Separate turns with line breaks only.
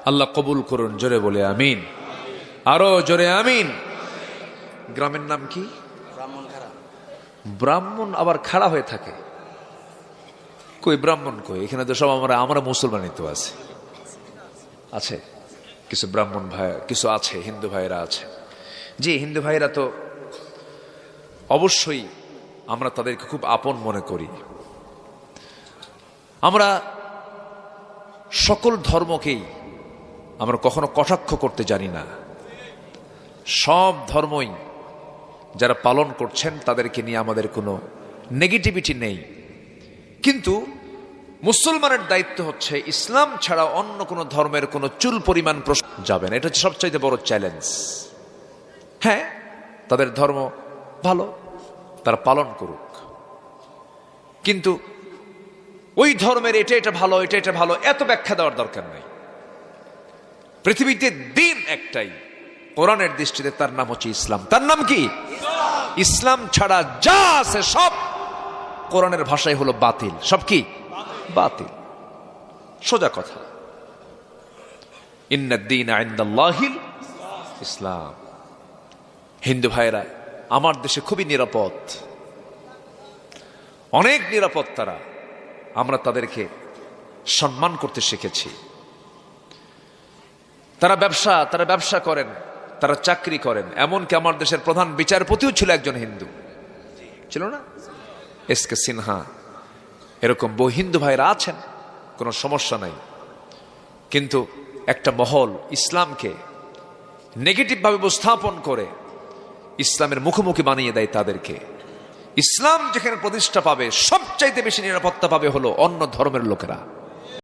আল্লাহ কবুল করুন, জোরে বলে আমিন, আরো জোরে আমিন। গ্রামের নাম কি? ব্রাহ্মণ আবার খাড়া হয়ে থাকে? কই ব্রাহ্মণ কই? এখানে তো সব আমরা মুসলমানই তো আছে কিছু ব্রাহ্মণ ভাই, কিছু আছে হিন্দু ভাইরা আছে। জি, হিন্দু ভাইরা তো অবশ্যই আমরা তাদেরকে খুব আপন মনে করি। আমরা সকল ধর্মকেই আমরা কখনো কটাক্ষ করতে জানি না। সব ধর্মই যারা পালন করছেন তাদেরকে নিয়ে আমাদের কোনো নেগেটিভিটি নেই, কিন্তু মুসলমানের দায়িত্ব হচ্ছে ইসলাম ছাড়া অন্য কোনো ধর্মের কোনো চুল পরিমাণ প্রশ্ন যাবে না। এটা হচ্ছে সবচাইতে বড় চ্যালেঞ্জ। হ্যাঁ, তাদের ধর্ম ভালো, তারা পালন করুক, কিন্তু ওই ধর্মের এটা ভালো, এটা ভালো এত ব্যাখ্যা দেওয়ার দরকার নেই। পৃথিবীতে দিন একটাই, কোরআনের দৃষ্টিতে তার নাম হচ্ছে ইসলাম। তার নাম কি? ইসলাম ছাড়া যা আছে সব কোরআনের ভাষায় হলো বাতিল। সব কি? বাতিল। সোজা কথা। ইন্নাদ-দীনা ইনদাল্লাহিল ইসলাম। হিন্দু ভাইরা আমার দেশে খুবই নিরাপদ, অনেক নিরাপদ তারা। আমরা তাদেরকে সম্মান করতে শিখেছি। তারা ব্যবসা করেন, তারা চাকরি করেন। এমনকি আমার দেশের প্রধান বিচারপতিও ছিল একজন হিন্দু, ছিল না? এসকে সিনহা, এরকম বহু হিন্দু ভাইরা আছেন, কোনো সমস্যা নাই। কিন্তু একটা মহল ইসলামকে নেগেটিভ ভাবে উপস্থাপন করে ইসলামের মুখোমুখি বানিয়ে দেয় তাদেরকে। ইসলাম যেখানে প্রতিষ্ঠা পাবে সবচাইতে বেশি নিরাপত্তা পাবে হলো অন্য ধর্মের লোকেরা।